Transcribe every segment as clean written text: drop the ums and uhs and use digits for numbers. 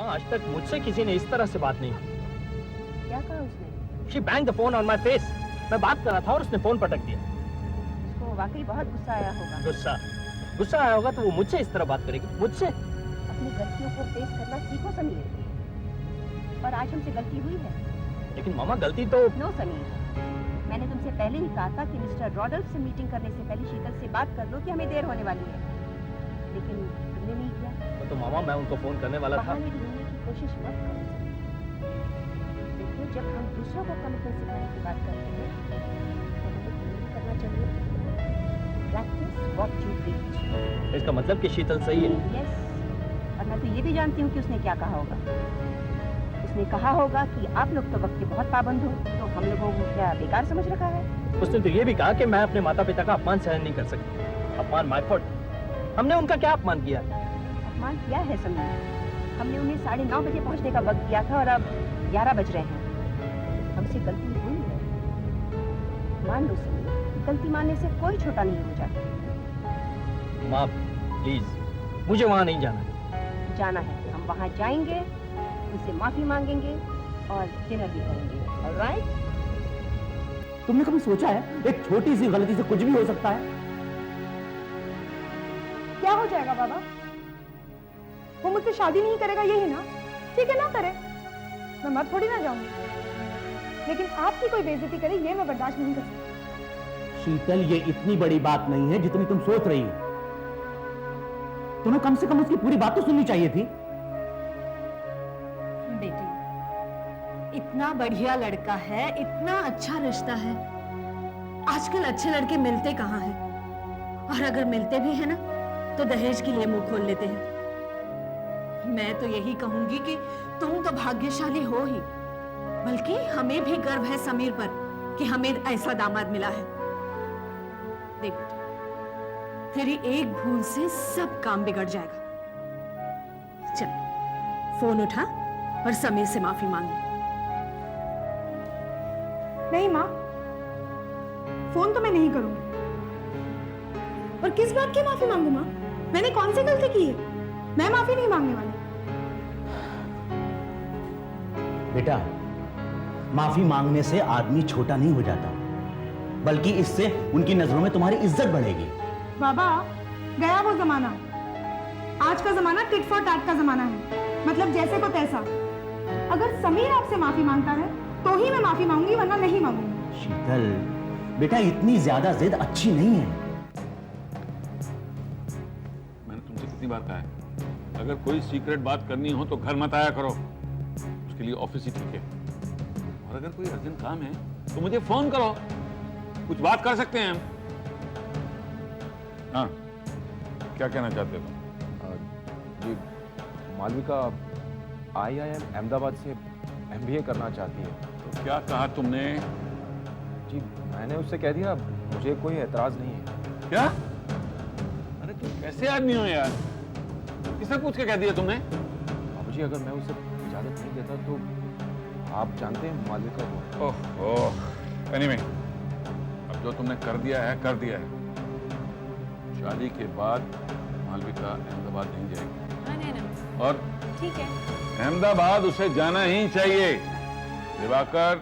माँ, आज तक मुझसे किसी ने इस तरह से बात नहीं की। क्या कहा उसने? She banged the phone on my face. मैं बात कर रहा था और उसने फोन पटक दिया। उसको वाकई बहुत गुस्सा आया होगा। गुस्सा आया होगा तो वो मुझसे इस तरह बात करेगी? मुझसे? अपनी गलतियों को फेस करना सीखो समीर। और आज हमसे गलती हुई है। लेकिन मामा गलती तो... नो समीर, मैंने तुमसे पहले ही कहा था कि मिस्टर रॉडल्फ से मीटिंग करने से पहले शीतल से बात कर लो कि हमें देर होने वाली है, लेकिन तुमने नहीं किया। तो मामा मैं उनको फोन करने वाला था। बहाने ढूंढने की कोशिश मत करो समीर। देखो, जब हम दूसरों को कमिटमेंट सिखाने की बात करते हैं तो हमें नहीं करना चाहिए। Practice what you preach. इसका मतलब कि शीतल सही है? यस, और मैं तो ये भी जानती हूँ कि उसने क्या कहा होगा। उसने कहा होगा कि आप लोग तो वक्त के बहुत पाबंद हो, तो हम लोगों को क्या बेकार समझ रखा है। उसने तो ये भी कहा कि मैं अपने माता पिता का अपमान सहन नहीं कर सकती। अपमान माय फॉल्ट। हमने उनका क्या अपमान किया? अपमान किया है समीर। हमने उन्हें 9:30 बजे पहुंचने का वक्त दिया था और अब 11 बज रहे हैं। हमसे गलती हुई है, मान लो समीर। गलती मानने से कोई छोटा नहीं हो जाता। माँ प्लीज, मुझे वहाँ नहीं जाना। जाना है, हम वहाँ जाएंगे, उनसे माफी मांगेंगे और डिनर भी करेंगे। ऑलराइट? तुमने कभी सोचा है एक छोटी सी गलती से कुछ भी हो सकता है? क्या हो जाएगा बाबा? वो मुझसे शादी नहीं करेगा, यही ना? ठीक है, ना करे, मैं मर थोड़ी ना जाऊंगी, लेकिन आपकी कोई बेइज्जती करे ये मैं बर्दाश्त नहीं कर सकती। शीतल, ये इतनी बड़ी बात नहीं है जितनी तुम सोच रही हो। तुम्हें कम से कम उसकी पूरी बात तो सुननी चाहिए थी। बेटी, इतना बढ़िया लड़का है, इतना अच्छा रिश्ता है। आजकल अच्छे लड़के मिलते कहाँ हैं? और अगर मिलते भी हैं ना, तो दहेज के लिए मुंह खोल लेते हैं। मैं तो यही कहूंगी कि तुम तो भाग्यशाली हो ही, बल्कि हमें भी गर्व है समीर पर कि हमें ऐसा दामाद मिला है। देख बेटी, तेरी एक भूल से सब काम बिगड़ जाएगा। चल, फोन उठा और समीर से माफी मांग ले। नहीं माँ, फोन तो मैं नहीं करूंगी। और किस बात की माफी मांगू माँ? मैंने कौन सी गलती की है? मैं माफी नहीं मांगने वाली। बेटा, माफी मांगने से आदमी छोटा नहीं हो जाता, बल्कि इससे उनकी नजरों में तुम्हारी इज्जत बढ़ेगी। बाबा, गया वो जमाना। आज का जमाना टिट फॉर टैट का जमाना है, मतलब जैसे को तैसा। अगर समीर आपसे माफी मांगता है तो ही मैं माफी मांगूंगी, वरना नहीं मांगूंगी। शीतल बेटा, इतनी ज्यादा जिद अच्छी नहीं है। मैंने तुमसे कितनी बार कहा है, अगर कोई सीक्रेट बात करनी हो तो घर मत आया करो, उसके लिए ऑफिस ही ठीक है। और अगर कोई अर्जेंट काम है तो मुझे फोन करो, कुछ बात कर सकते हैं हम। हाँ, क्या कहना चाहते हो? जी, मालविका IIM अहमदाबाद से MBA करना चाहती है। तो क्या कहा तुमने? जी, मैंने उससे कह दिया मुझे कोई एतराज नहीं है। क्या? अरे तुम कैसे आदमी हो यार, किससे पूछ के कह दिया तुमने? बाबूजी, अगर मैं उसे इजाजत नहीं देता तो आप जानते हैं मालविका को। ओह, एनीवे, अब जो तुमने कर दिया है कर दिया है। शादी के बाद मालविका अहमदाबाद नहीं जाएगी। हाँ, नहीं, और ठीक है, अहमदाबाद उसे जाना ही चाहिए। दिवाकर,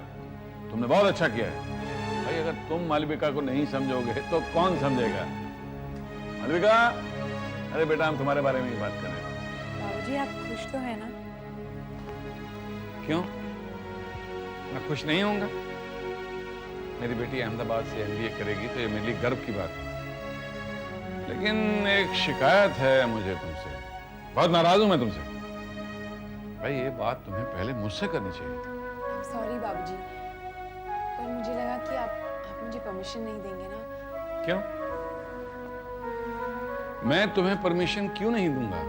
तुमने बहुत अच्छा किया है भाई। अगर तुम मालविका को नहीं समझोगे तो कौन समझेगा? मालविका, अरे बेटा, हम तुम्हारे बारे में ही बात कर रहे हैं। बाबूजी आप खुश तो है ना? क्यों, मैं खुश नहीं होऊंगा? मेरी बेटी अहमदाबाद से MBA करेगी तो ये मेरे लिए गर्व की बात है। लेकिन एक शिकायत है मुझे तुमसे, बहुत नाराज हूं मैं तुमसे। भाई ये बात तुम्हें पहले मुझसे करनी चाहिए थी। सॉरी बाबूजी, पर मुझे लगा कि आप मुझे परमिशन नहीं देंगे ना। क्यों? मैं तुम्हें परमिशन क्यों नहीं दूंगा?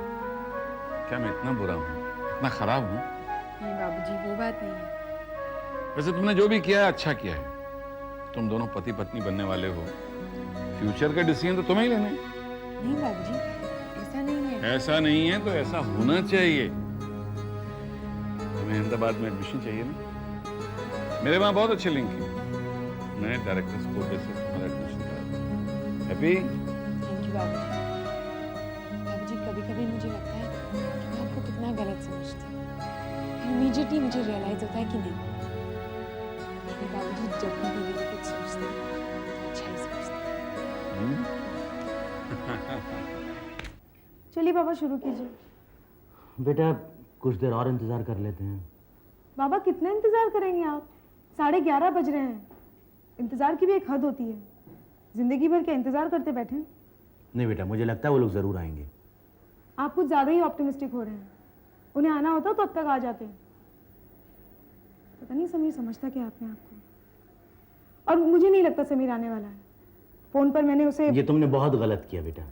क्या मैं इतना बुरा हूं, इतना खराब हूं? नहीं बाबूजी, वो बात नहीं है। वैसे तुमने जो भी किया है अच्छा किया है। तुम दोनों पति पत्नी बनने वाले हो, फ्यूचर के डिसीजन तो तुम्हें ही लेने हैं। नहीं बाबूजी, ऐसा नहीं है। ऐसा नहीं है तो ऐसा होना चाहिए। तुम्हें अहमदाबाद में एडमिशन चाहिए ना? मेरे वहां बहुत अच्छे लिंक है, मैं डायरेक्टर स्कूल से तुम्हारा एडमिशन करा। हैप्पी? थैंक यू बाबूजी। बाबूजी, कभी कभी मुझे लगता है कि मैं आपको कितना गलत समझती हूँ। इमीडिएटली मुझे रियलाइज होता है कि नहीं, मेरे बाबूजी जब भी मेरे लिए कुछ सोचते हैं अच्छा ही सोचते हैं। चलिए बाबा शुरू कीजिए। बेटा कुछ देर और इंतजार कर लेते हैं। बाबा कितना इंतजार करेंगे आप? 11:30 बज रहे हैं। इंतजार की भी एक हद होती है। जिंदगी भर क्या इंतजार करते बैठे? नहीं बेटा, मुझे लगता है वो लोग जरूर आएंगे। आप कुछ ज्यादा ही ऑप्टिमिस्टिक हो रहे हैं। उन्हें आना होता तो अब तक आ जाते। पता नहीं समीर समझता क्या अपने आप को। और मुझे नहीं लगता समीर आने वाला है। फोन पर मैंने उसे ये तुमने बहुत गलत किया बेटा,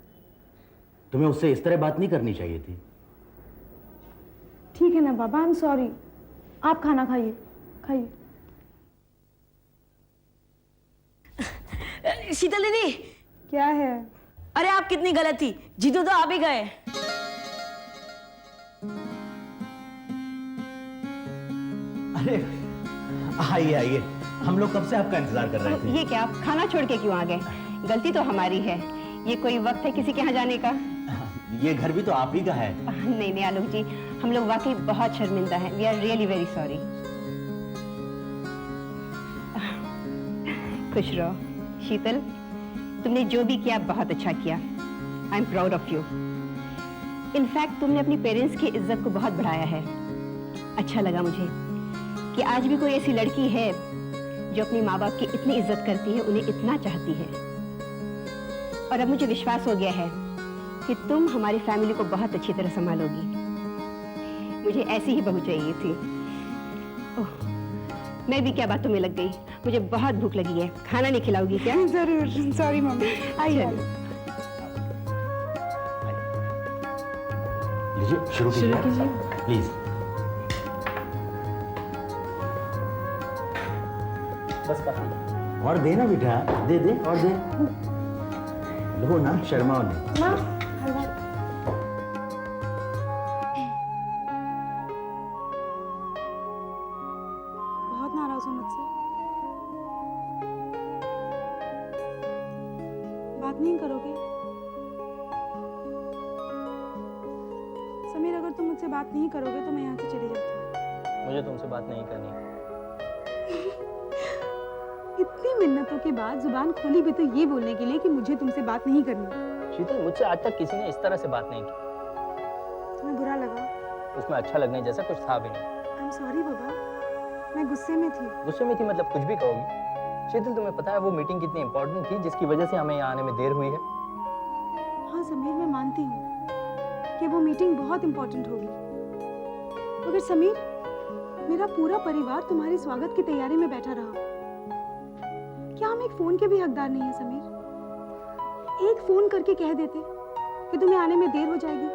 तुम्हें उससे इस तरह बात नहीं करनी चाहिए थी। ठीक है ना बाबा, आई एम सॉरी। आप खाना खाइए, खाइए। शीतल दीदी, क्या है? अरे आप कितनी गलत थी, जीतू तो आप ही गए। अरे आइए आइए, हम लोग कब से आपका इंतजार कर रहे थे। ये क्या, आप खाना छोड़ के क्यों आ गए? गलती तो हमारी है। ये कोई वक्त है किसी के यहाँ जाने का? ये घर भी तो आप ही का है। नहीं नहीं आलोक जी, हम लोग वाकई बहुत शर्मिंदा हैं। We are really very sorry. खुश रहो। शीतल, तुमने जो भी किया बहुत अच्छा किया। I am proud of you. In fact तुमने अपनी पेरेंट्स की इज्जत को बहुत बढ़ाया है। अच्छा लगा मुझे कि आज भी कोई ऐसी लड़की है जो अपने माँ बाप की इतनी इज्जत करती है, उन्हें इतना चाहती है। और अब मुझे विश्वास हो गया है कि तुम हमारी फैमिली को बहुत अच्छी तरह संभालोगी। मुझे ऐसी ही बहू चाहिए थी। ओह, मैं भी क्या बातों में लग गई। मुझे बहुत भूख लगी है। खाना नहीं खिलाओगी क्या? जरूर। Sorry mummy. आइए। लीजिए, शुरू कीजिए प्लीज। बस काफी। और दे ना बेटा, दे दे और दे। लो ना, शर्माओ नहीं। माँ, हलवा। बहुत नाराज हो मुझसे? बात नहीं करोगे? समीर, अगर तुम मुझसे बात नहीं करोगे तो मैं यहाँ से चली जाती हूँ। मुझे तुमसे बात नहीं करनी। इतनी मिन्नतों के बाद जुबान खोली भी तो ये बोलने के लिए कि मुझे तुमसे बात नहीं करनी। शीतल, मुझसे आज तक किसी ने इस तरह से बात नहीं की। तुम्हें बुरा लगा? उसमें अच्छा लगने जैसा कुछ था भी नहीं। आई एम सॉरी बाबा, मैं गुस्से में थी। गुस्से में थी मतलब कुछ भी कहोगी। शीतल, तुम्हें पता है वो मीटिंग कितनी इंपॉर्टेंट थी जिसकी वजह से हमें यहाँ आने में देर हुई है? हाँ समीर, मैं मानती हूँ कि वो मीटिंग बहुत इंपॉर्टेंट होगी। मगर समीर, मेरा पूरा परिवार तुम्हारे स्वागत की तैयारी में बैठा रहा। क्या हम एक फोन के भी हकदार नहीं है समीर? एक फोन करके कह देते कि तुम्हें आने में देर हो जाएगी।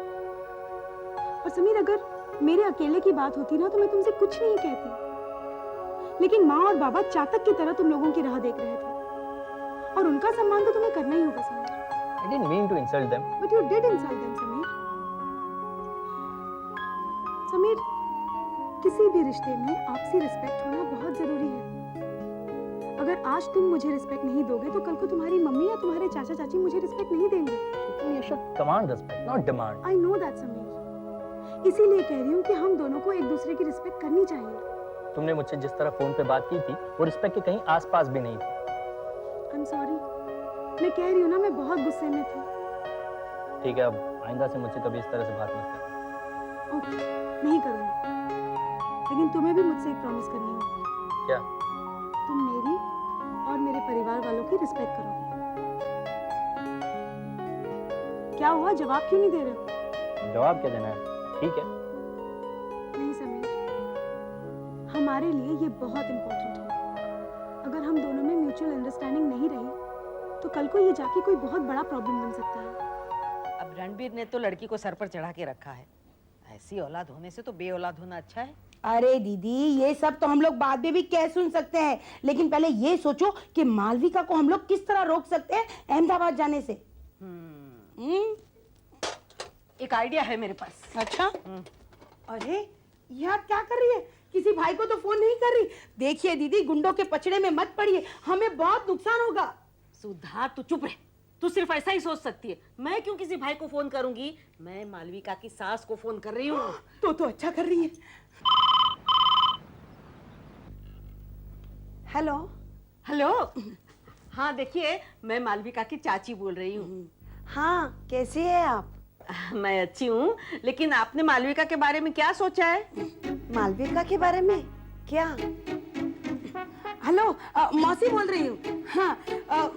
और समीर, अगर मेरे अकेले की बात होती ना तो मैं तुमसे कुछ नहीं कहती। लेकिन माँ और बाबा चातक की तरह तुम लोगों की राह देख रहे थे और उनका सम्मान तो तुम्हें करना ही होगा Sameer. I didn't mean to insult them. But you did insult them, Sameer. Sameer, किसी भी रिश्ते में आपसी रिस्पेक्ट होना बहुत जरूरी है। अगर आज तुम मुझे रिस्पेक्ट नहीं दोगे तो कल को तुम्हारी मम्मी या तुम्हारे चाचा चाची मुझे रिस्पेक्ट नहीं देंगे। You should command respect, not demand. I know that, Sameer. इसीलिए कह रही हूँ कि हम दोनों को एक दूसरे की रिस्पेक्ट करनी चाहिए। तुमने मुझसे जिस तरह फोन पे बात की थी वो रिस्पेक्ट के कहीं आसपास भी नहीं थी। I am sorry. मैं कह रही हूँ ना, मैं बहुत गुस्से में थी। ठीक है, अब आइंदा से मुझसे कभी इस तरह से बात मत कर। ओके, नहीं करूँगी। लेकिन तुम्हें भी मुझसे एक प्रॉमिस करनी होगी। क्या? तुम मेरी और मेरे परिवार वालों की रिस्पेक्ट करोगे। क्या हुआ, जवाब क्यों नहीं दे रहे हो? जवाब क्या देना है? ठीक है। नहीं समीर, हमारे लिए ये बहुत इंपॉर्टेंट है। अगर हम दोनों में म्यूचुअल अंडरस्टैंडिंग नहीं रही तो कल को ये जाके कोई बहुत बड़ा प्रॉब्लम बन सकता है। अब रणबीर ने तो लड़की को सर पर चढ़ा के रखा है। ऐसी औलाद होने से तो बे औलाद होना अच्छा है। अरे दीदी, ये सब तो हम लोग बाद में भी कह सुन सकते हैं, लेकिन पहले ये सोचो कि मालविका को हम लोग किस तरह रोक सकते हैं अहमदाबाद जाने से। एक आइडिया है मेरे पास। अच्छा? अरे यार, क्या कर रही है? किसी भाई को तो फोन नहीं कर रही। देखिए दीदी, गुंडों के पचड़े में मत पड़िए, हमें बहुत नुकसान होगा। सुधा, तू चुप रह। तू सिर्फ ऐसा ही सोच सकती है। मैं क्यों किसी भाई को फोन करूंगी? मैं मालविका की सास को फोन कर रही हूँ। तो अच्छा कर रही है। हेलो। हेलो। हाँ देखिए, मैं मालविका की चाची बोल रही हूँ। हाँ, कैसी है आप? मैं अच्छी हूँ, लेकिन आपने मालविका के बारे में क्या सोचा है? मालविका के बारे में क्या? हेलो, मौसी बोल रही हूँ। हाँ,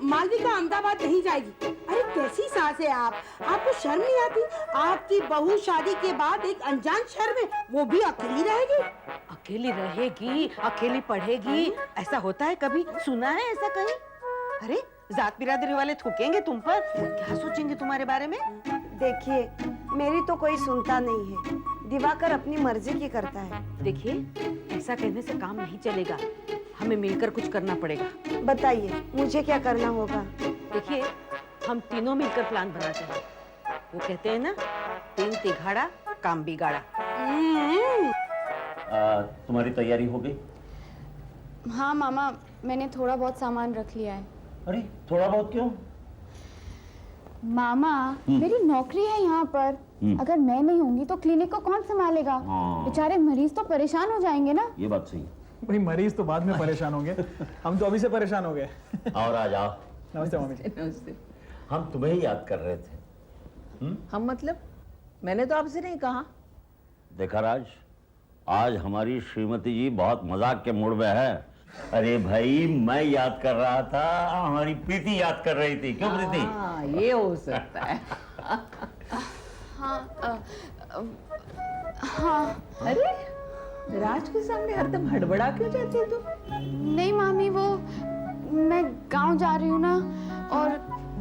मालविका अहमदाबाद नहीं जाएगी। अरे कैसी सास है आप? आपको शर्म नहीं आती? आपकी बहू शादी के बाद एक अनजान शहर में, वो भी अकेली रहेगी। अकेली रहेगी, अकेली पढ़ेगी, ऐसा होता है कभी? सुना है ऐसा कहीं? अरे जात बिरादरी वाले थूकेंगे तुम पर, क्या सोचेंगे तुम्हारे बारे में? देखिए, मेरी तो कोई सुनता नहीं है। दिवाकर अपनी मर्जी की करता है। देखिए, ऐसा कहने से काम नहीं चलेगा, हमें मिलकर कुछ करना पड़ेगा। बताइए, मुझे क्या करना होगा? देखिए, हम तीनों मिलकर प्लान बनाते हैं। वो कहते हैं ना, 3 तिघाड़ा काम बिगाड़ा। तुम्हारी तैयारी हो गई? हाँ मामा, मैंने थोड़ा बहुत सामान रख लिया है। अरे थोड़ा बहुत क्यों? मामा, मेरी नौकरी है यहाँ पर। अगर मैं नहीं होंगी तो क्लिनिक को कौन संभालेगा? बेचारे मरीज तो परेशान हो जाएंगे ना। ये बात सही। भाई मरीज तो बाद में परेशान होंगे, हम तो अभी से परेशान हो गए। और आ जाओ। नमस्ते मामी जी। नमस्ते। हम तुम्हें ही याद कर रहे थे। हम मतलब? मैंने तो आपसे नहीं कहा। देखा राज, आज हमारी श्रीमती जी बहुत मजाक के मूड में है। अरे भाई, मैं याद कर रहा था, हमारी प्रीति याद कर रही थी। क्यों प्रीति? हाँ, ये हो सकता है। हाँ, हाँ। अरे राज के सामने हरदम हड़बड़ा क्यों जाती है तू? नहीं मामी, वो मैं गांव जा रही हूँ ना, और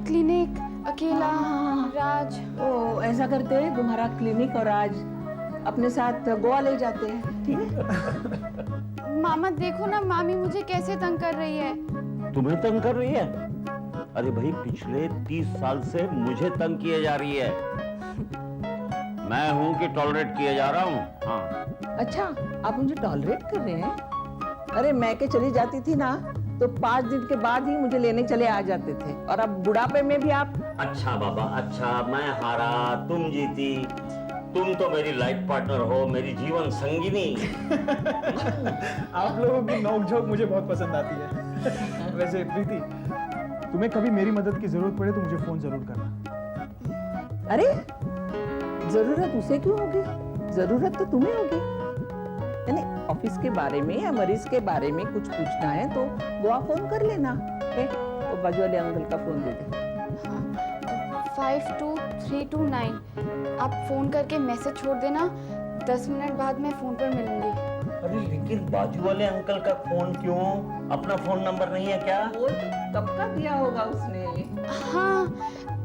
क्लिनिक अकेला। राज। ओ, ऐसा करते हैं, तुम्हारा क्लिनिक और राज अपने साथ गोवा ले जाते हैं, ठीक है? मामा देखो ना, मामी मुझे कैसे तंग कर रही है। तुम्हें तंग कर रही है? अरे भाई, पिछले 30 साल से मुझे तंग किए जा रही है। मैं हूं कि टॉलरेट किए जा रहा हूं? हाँ। अच्छा, आप मुझे टॉलरेट कर रहे हैं? अरे मैं के चली जाती थी ना, तो 5 दिन के बाद ही मुझे लेने चले आ जाते थे, और अब बुढ़ापे में भी आप। अच्छा बाबा, अच्छा, मैं हारा, तुम जीती। तुम तो मेरी लाइफ पार्टनर हो, मेरी जीवन संगिनी। आप लोगों की नोक-झोंक मुझे बहुत पसंद आती है। वैसे प्रीति, तुम्हें कभी मेरी मदद की जरूरत पड़े तो मुझे फोन जरूर करना। अरे जरूरत उसे क्यों होगी? जरूरत तो तुम्हें होगी। यानी ऑफिस के बारे में या मरीज के बारे में कुछ पूछना है तो गोवा फोन कर लेना। वो बाजू वाले अंकल का फोन दे दे। 52329। आप फोन करके मैसेज छोड़ देना, 10 मिनट बाद मैं फोन पर मिलूंगी। अरे लेकिन बाजू वाले अंकल का फोन क्यों? अपना फोन नंबर नहीं है क्या? वो तो कब का दिया होगा उसने। हाँ,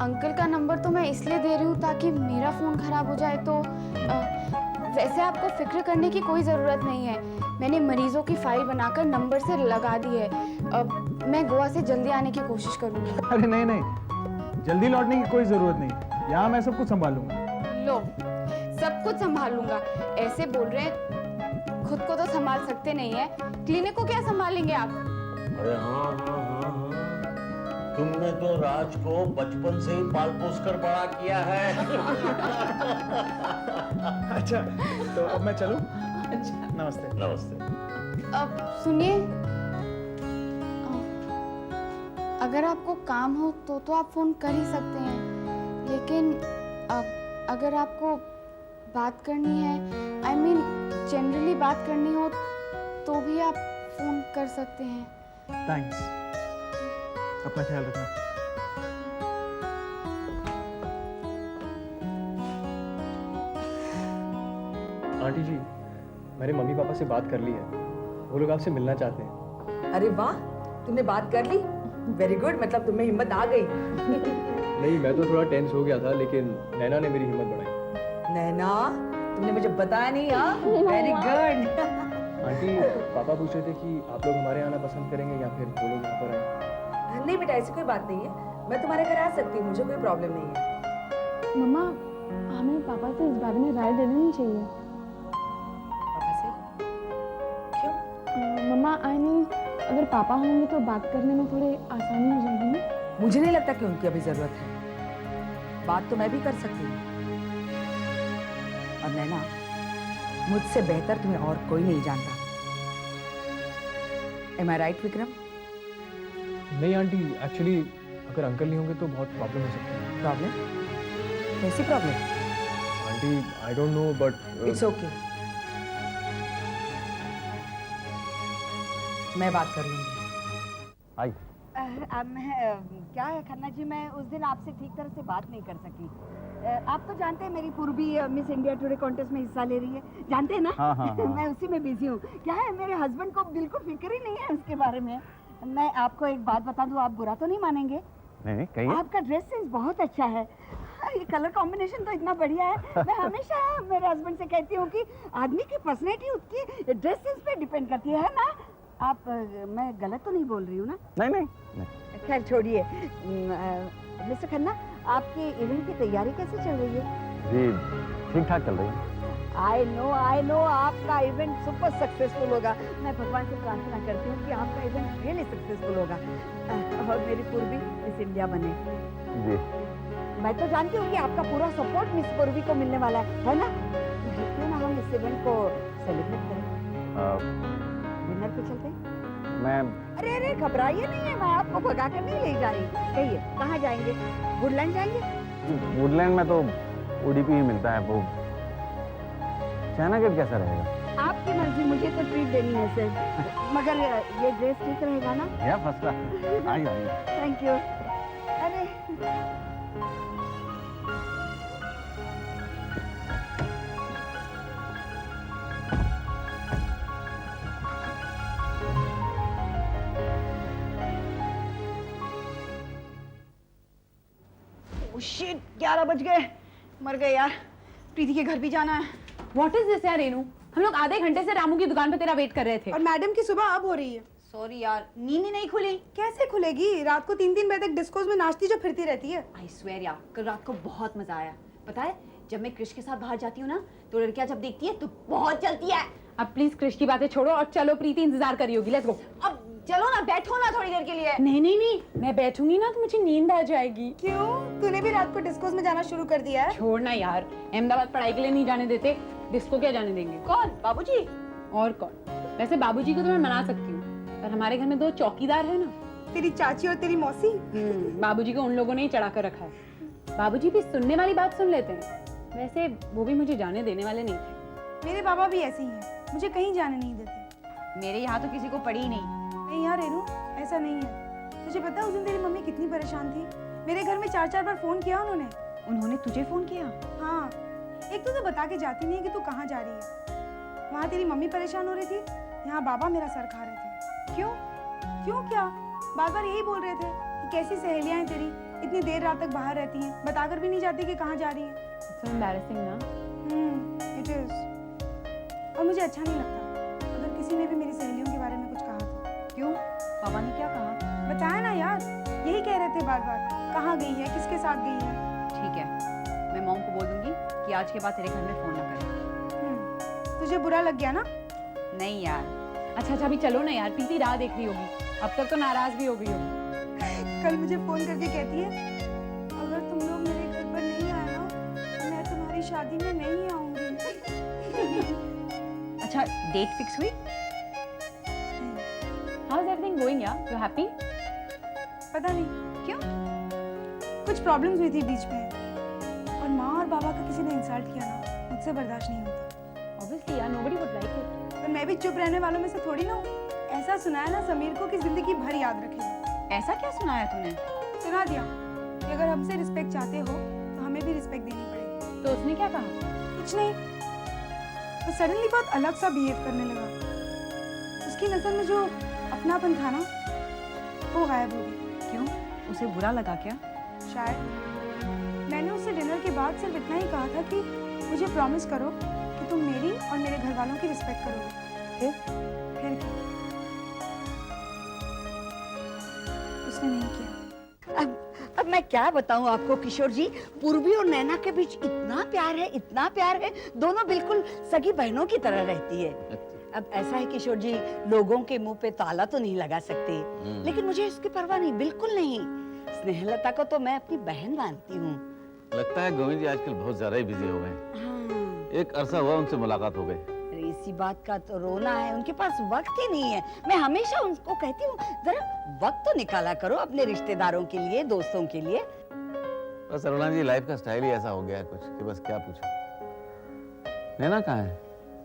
अंकल का नंबर तो मैं इसलिए दे रही हूँ ताकि मेरा फोन खराब हो जाए तो। वैसे आपको फिक्र करने की कोई ज़रूरत नहीं है। मैंने मरीजों की फाइल बनाकर नंबर से लगा दी है। मैं गोवा से जल्दी आने की कोशिश करूँगी। अरे नहीं नहीं, जल्दी लौटने की कोई जरूरत नहीं, यहाँ मैं सब कुछ संभाल लूंगा। लो, सब कुछ संभाल लूंगा ऐसे बोल रहे हैं, खुद को तो संभाल सकते नहीं है, क्लिनिक को क्या संभालेंगे आप? अरे हाँ हाँ हाँ हाँ, तुमने तो राज को बचपन से ही पाल पोस कर बड़ा किया है। अच्छा, तो अब मैं चलूं? नमस्ते। नमस्ते। अब सुनिए, अगर आपको काम हो तो आप फोन कर ही सकते हैं, लेकिन अगर आपको बात करनी है, I mean जनरली बात करनी हो तो भी आप फोन कर सकते हैं। थैंक्स, अपना ख्याल रखना। आंटी जी, मैंने मम्मी पापा से बात कर ली है, वो लोग आपसे मिलना चाहते हैं। अरे वाह, तुमने बात कर ली? वेरी गुड, मतलब तुम्हें हिम्मत आ गई। नहीं, मैं तो थोड़ा टेंस हो गया था, लेकिन नैना ने मेरी हिम्मत बढ़ाई। नैना, तुमने मुझे बताया नहीं? हाँ, वेरी गुड। आंटी, पापा पूछ रहे थे कि आप लोग हमारे आना पसंद करेंगे या फिर वो लोग यहाँ पर आए। नहीं बेटा, ऐसी कोई बात नहीं है, मैं तुम्हारे घर आ सकती हूँ, मुझे कोई प्रॉब्लम नहीं है। मम्मा, हमें पापा से इस बारे में राय दे देनी चाहिए। पापा से? क्यों? मम्मा, आई मीन अगर पापा होंगे तो बात करने में थोड़ी आसानी हो जाएगी ना। मुझे नहीं लगता कि उनकी अभी जरूरत है, बात तो मैं भी कर सकती हूँ। और नैना, मुझसे बेहतर तुम्हें और कोई नहीं जानता। Am I right, Vikram? नहीं आंटी, एक्चुअली अगर अंकल नहीं होंगे तो बहुत प्रॉब्लम हो सकती है। प्रॉब्लम? कैसी problem? Aunty I don't know but it's okay, मैं बात कर लूंगी। आई क्या है खन्ना जी, मैं उस दिन आपसे ठीक तरह से बात नहीं कर सकी। आप तो जानते हैं मेरी पूर्वी मिस इंडिया टुडे कॉन्टेस्ट में हिस्सा ले रही है, जानते हैं ना? हाँ, हाँ, हाँ। मैं उसी में बिजी हूँ। क्या है, मेरे हस्बैंड को बिल्कुल फिक्र ही नहीं है उसके बारे में। मैं आपको एक बात बता दूँ, आप बुरा तो नहीं मानेंगे? नहीं कहिए। आपका ड्रेस सेंस बहुत अच्छा है। ये कलर कॉम्बिनेशन तो इतना बढ़िया है। मैं हमेशा मेरे हस्बैंड से कहती हूँ कि आदमी की पर्सनैलिटी उसकी ड्रेस सेंस पे डिपेंड करती है ना? आप मैं गलत तो नहीं बोल रही हूँ ना? नहीं। खैर छोड़िए। मिस्टर खन्ना, आपकी इवेंट की तैयारी कैसे चल रही है? जी ठीक ठाक चल रही है। आई नो आपका इवेंट सुपर सक्सेसफुल होगा। मैं भगवान से प्रार्थना करती हूँ कि आपका इवेंट रियली सक्सेसफुल होगा और मेरी पूर्वी मिस इंडिया बने। जी मैं तो जानती हूँ कि आपका पूरा सपोर्ट मिस पूर्वी को मिलने वाला है ना? क्यों ना हम इस इवेंट को सेलिब्रेट करें? डिनर पे चलते हैं? मैं अरे घबराइए नहीं है, मैं आपको भगा कर नहीं ले जा रही। कहिए कहाँ जाएंगे? वुडलैंड जाएंगे? वुडलैंड में तो उडीपी ही मिलता है, वो चाइना गेट कैसा रहेगा? आपकी मर्जी, मुझे तो ट्रीट देनी है सर। मगर ये ड्रेस ठीक रहेगा ना? या फर्स्ट क्लास। आइए थैंक यू। अरे शिट, 11 बज गए, मर गए यार। प्रीति के घर भी जाना है। व्हाट इज दिस यार रेनू, हम लोग आधे घंटे से रामू की दुकान पे तेरा वेट कर रहे थे। और मैडम की सुबह अब हो रही है। सॉरी यार, नींद ही नहीं खुली। कैसे खुलेगी? रात को 3-3 बजे तक डिस्कोज में नाचती जो फिरती रहती है। आई स्वेयर यार, कल रात को बहुत मजा आया। पता है, जब मैं कृष के साथ बाहर जाती हूँ ना, तो लड़कियां जब देखती है तो बहुत जलती है। अब प्लीज कृष की बातें छोड़ो और चलो, प्रीति इंतजार करी होगी। Let's go. अब चलो ना, बैठो ना थोड़ी देर के लिए। नहीं, मैं बैठूंगी ना तो मुझे नींद आ जाएगी। क्यों? तूने भी रात को डिस्कोज में जाना शुरू कर दिया है? छोड़ना यार, अहमदाबाद पढ़ाई के लिए नहीं जाने देते, डिस्को क्या जाने देंगे। कौन? बाबूजी? और कौन? वैसे बाबूजी को तो मैं मना सकती हूँ, पर हमारे घर में 2 चौकीदार है ना, तेरी चाची और तेरी मौसी। बाबूजी को उन लोगों ने ही चढ़ा कर रखा है। बाबूजी भी सुनने वाली बात सुन लेते हैं, वैसे वो भी मुझे जाने देने वाले नहीं थे। मेरे बाबा भी ऐसे ही हैं, मुझे कहीं जाने नहीं देते। मेरे यहाँ तो किसी को पड़ी ही नहीं। नहीं यार रेनू, ऐसा नहीं है। तुझे पता है उस दिन तेरी मम्मी कितनी परेशान थी? मेरे घर में 4-4 बार फोन किया उन्होंने। उन्होंने तुझे फोन किया? हाँ, एक तो बता के जाती नहीं है कि तू कहाँ जा रही है। वहाँ तेरी मम्मी परेशान हो रही थी, यहाँ बाबा मेरा सर खा रहे थे। क्यों? क्यों क्या? बार बार यही बोल रहे थे कि कैसी सहेलियां हैं तेरी, इतनी देर रात तक बाहर रहती हैं, बताकर भी नहीं जाती कि कहाँ जा रही है। So embarrassing ना? It is. और मुझे अच्छा नहीं लगता अगर किसी ने भी मेरी सहेलियों के बारे में कुछ कहा तो। क्यों? पापा ने क्या कहा? बताया ना यार, यही कह रहे थे बार बार, कहाँ गई है, किसके साथ गई है। ठीक है, मैं मॉम को बोल दूंगी कि आज के बाद तेरे घर में फोन ना करें। तुझे बुरा लग गया ना? नहीं यार। अच्छा अभी चलो ना यार, प्रीति राह देख रही होगी, अब तक तो नाराज भी हो गई होगी। कल मुझे फोन करके कहती है, अगर तुम लोग मेरे घर पर नहीं आए ना, तो मैं तुम्हारी शादी में नहीं आऊंगी। अच्छा, डेट फिक्स हुई? How is everything going यार? You happy? पता नहीं क्यों? कुछ प्रॉब्लम्स हुई थी बीच में, और माँ और बाबा का किसी ने इंसल्ट किया ना, मुझसे बर्दाश्त नहीं होता। Obviously यार, nobody would like it. पर मैं भी चुप रहने वालों में से थोड़ी ना हूँ। ऐसा सुनाया ना समीर को कि जिंदगी भर याद रखेगा। ऐसा क्या सुनाया तूने? सुना दिया कि अगर हमसे रिस्पेक्ट चाहते हो तो हमें भी रिस्पेक्ट देनी पड़ेगी। तो उसने क्या कहा? कुछ नहीं, वो सडनली बहुत अलग सा बिहेव करने लगा। उसकी नजर में जो अपनापन था ना, वो गायब हो गया। क्यों? उसे बुरा लगा क्या? शायद। मैंने उससे डिनर के बाद सिर्फ इतना ही कहा था कि मुझे प्रॉमिस करो कि तुम मेरी और मेरे घर वालों की रिस्पेक्ट करोगे। फिर क्या? उसने नहीं किया। अब मैं क्या बताऊं आपको किशोर जी, पूर्वी और नैना के बीच इतना प्यार है, दोनों बिल्कुल सगी बहनों की तरह रहती है। अब ऐसा है किशोर जी, लोगों के मुंह पे ताला तो नहीं लगा सकते, लेकिन मुझे इसकी परवाह नहीं, बिल्कुल नहीं। स्नेहलता को तो मैं अपनी बहन मानती हूँ। लगता है गोविंद जी आजकल बहुत ज्यादा ही बिजी हो गए। हाँ। एक अरसा हुआ उनसे मुलाकात हो गई। अरे किसी बात का तो रोना है, उनके पास वक्त ही नहीं है। मैं हमेशा उनको कहती हूँ जरा वक्त तो निकाला करो अपने रिश्तेदारों के लिए, दोस्तों के लिए। बस अरुणा जी, लाइफ का स्टाइल ही ऐसा हो गया है कुछ कि बस क्या पूछो। नैना कहाँ है?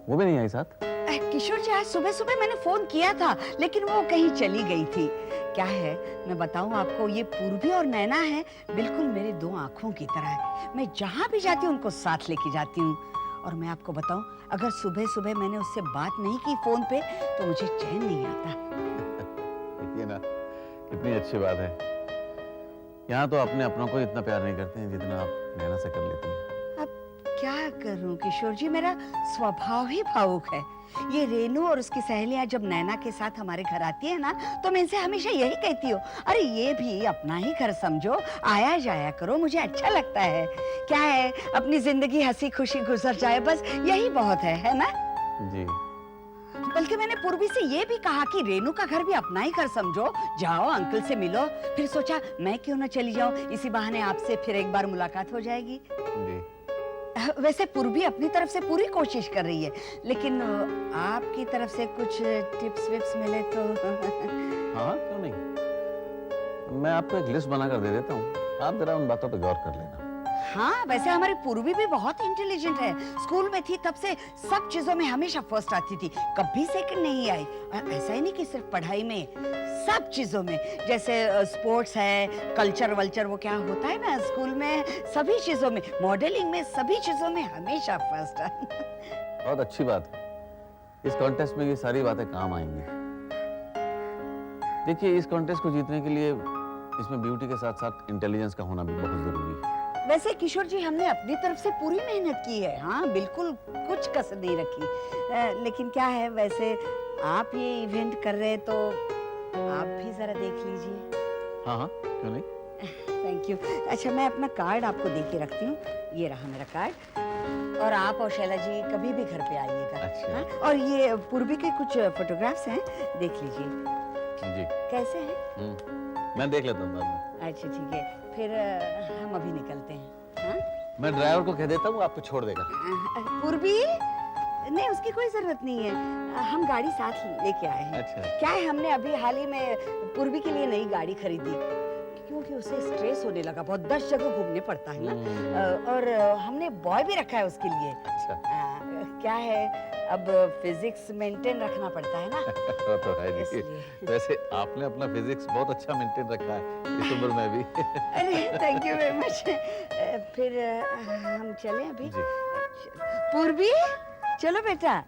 वो भी नहीं आई साथ? किशोर जी, आज सुबह सुबह मैंने फोन किया था लेकिन वो कहीं चली गई थी। क्या है, मैं बताऊं आपको, ये पूर्वी और नैना है बिल्कुल मेरी दो आंखों की तरह है। मैं जहां भी जाती हूँ उनको साथ लेके जाती हूँ। और मैं आपको बताऊं, अगर सुबह सुबह मैंने उससे बात नहीं की फोन पे तो मुझे चैन नहीं आता। देखिए ना, कितनी अच्छी बात है। यहाँ तो अपने अपनों को इतना प्यार नहीं करते हैं जितना आप नैना से कर लेती हैं। क्या करूं किशोर जी, मेरा स्वभाव ही भावुक है। ये रेनू और उसकी सहेलियां जब नैना के साथ हमारे घर आती है ना, तो मैं इनसे हमेशा यही कहती हूँ, अरे ये भी अपना ही घर समझो, आया जाया करो, मुझे अच्छा लगता है। क्या है, अपनी जिंदगी हंसी खुशी गुजर जाए, बस यही बहुत है ना? जी। बल्कि मैंने पूर्वी से ये भी कहा कि रेनू का घर भी अपना ही घर समझो, जाओ अंकल से मिलो। फिर सोचा मैं क्यों ना चली जाऊं, इसी बहाने आपसे फिर एक बार मुलाकात हो जाएगी। जी। वैसे पूर्वी अपनी तरफ से पूरी कोशिश कर रही है, लेकिन आपकी तरफ से कुछ टिप्स विप्स मिले तो। हाँ, क्यों नहीं। मैं आपको एक लिस्ट बनाकर दे देता हूँ, आप जरा उन बातों पर गौर कर लेना। हाँ, वैसे हमारी पूर्वी भी बहुत इंटेलिजेंट है। स्कूल में थी तब से सब चीजों में हमेशा फर्स्ट आती थी, कभी सेकंड नहीं आई। और ऐसा ही नहीं कि सिर्फ पढ़ाई में, सब चीजों में, जैसे स्पोर्ट्स है, कल्चर वल्चर वो क्या होता है ना स्कूल में, सभी चीजों में, मॉडलिंग में, सभी चीजों में हमेशा फर्स्ट है। बहुत अच्छी बात है। इस कॉन्टेस्ट में ये सारी बातें काम आएंगी। देखिए, इस कॉन्टेस्ट को जीतने के लिए इसमें ब्यूटी के साथ साथ इंटेलिजेंस का होना भी बहुत जरूरी है। वैसे किशोर जी, हमने अपनी तरफ से पूरी मेहनत की है। हाँ, बिल्कुल कुछ कसर नहीं रखी। लेकिन क्या है, वैसे आप ये इवेंट कर रहे हैं तो आप भी जरा देख लीजिए। हाँ हाँ, क्यों नहीं। Thank you. अच्छा, मैं अपना कार्ड आपको दे के रखती हूँ, ये रहा मेरा कार्ड। और आप और शैला जी कभी भी घर पे आइएगा। अच्छा। हाँ? और ये पूर्वी के कुछ फोटोग्राफ्स हैं, देख लीजिए जी। कैसे हैं। मैं देख लेता हूँ बाद में। अच्छा ठीक है, फिर हम अभी निकलते हैं। हाँ? मैं ड्राइवर को कह देता हूँ, आपको छोड़ देगा। पूर्वी, नहीं उसकी कोई जरूरत नहीं है, हम गाड़ी साथ लेके आए हैं। अच्छा। क्या है, हमने अभी हाल ही में पूर्वी के लिए नई गाड़ी खरीदी, क्योंकि उसे स्ट्रेस होने लगा बहुत, 10 जगह घूमने पड़ता है ना। और हमने बॉय भी रखा है उसके लिए। अच्छा। क्या है, अब फिजिक्स मेंटेन रखना पड़ता है ना। वो तो है जी। इसलिए। वैसे आपने अपना फिजिक्स बहुत अच्छा मेंटेन रखा है इस उम्र में भी। अरे थैंक यू वेरी मच। फिर हम चलें अभी। जी। पूर्वी, चलो बेटा।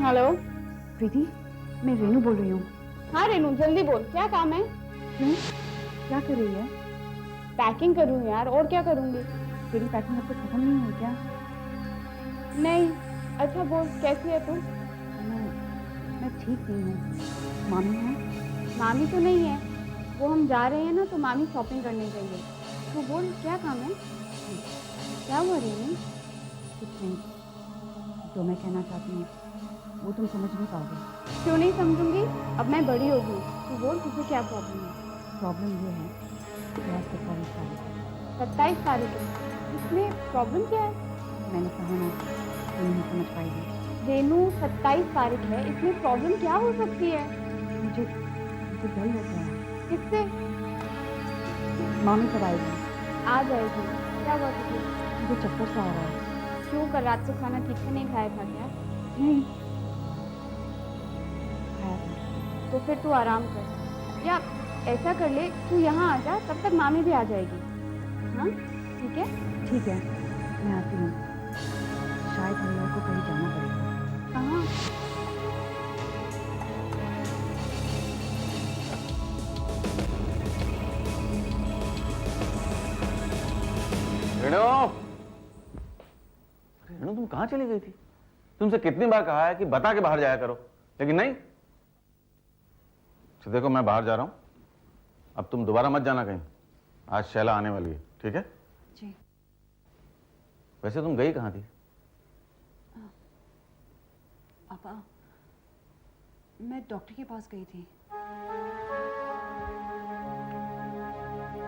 हेलो। प्रीति, मैं रेनू बोल रही हूँ। हाँ रेनू, जल्दी बोल, क्या काम है? क्यों, क्या कर रही है? पैकिंग कर रही हूँ यार, और क्या करूँगी? तेरी पैकिंग अब तक खत्म नहीं हुई क्या? नहीं। अच्छा बोल, कैसी है तू? मैं ठीक नहीं हूँ। मामी है? मामी तो नहीं है, वो हम जा रहे हैं ना, तो मामी शॉपिंग करने चाहिए। तू बोल, क्या काम है? क्या हुआ रेनू? कुछ नहीं, जो मैं कहना चाहती हूँ वो तुम समझ नहीं पाओगे। क्यों नहीं समझूंगी, अब मैं बड़ी हो गई। तू बोल, तुझे क्या प्रॉब्लम है? प्रॉब्लम ये है कि आज 27 तारीख है। 27 तारीख है, इसमें प्रॉब्लम क्या है? मैंने कहा ना, मैं नहीं समझ पाएगी। रेनू 27 तारीख है, इसमें प्रॉब्लम क्या हो सकती है? मुझे डर लग रहा है। किससे? मामी कब आएगी? आ जाएगी। क्या हुआ तुझे? मुझे चक्कर सा आ रहा है। क्यों, कल रात को खाना ठीक से नहीं खाया था क्या? नहीं खाया था। तो फिर तू आराम कर, या ऐसा कर ले, तू यहाँ आ जा, तब तक मामी भी आ जाएगी। हाँ ठीक है? ठीक है, मैं आती हूँ। शायद हम लोगों को कहीं जाना पड़ेगा। कहाँ? रेणु, रेणु तुम कहाँ चली गई थी? तुमसे कितनी बार कहा है कि बता के बाहर जाया करो, लेकिन नहीं। तो देखो मैं बाहर जा रहा हूं, अब तुम दोबारा मत जाना कहीं। आज शैला आने वाली है, ठीक है? जी। वैसे तुम गई कहाँ थी? पापा, मैं डॉक्टर के पास गई थी।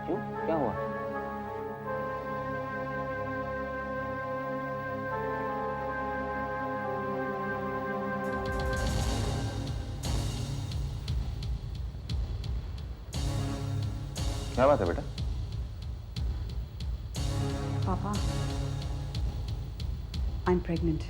क्यों, क्या हुआ? क्या बात है बेटा? पापा, आई एम प्रेग्नेंट।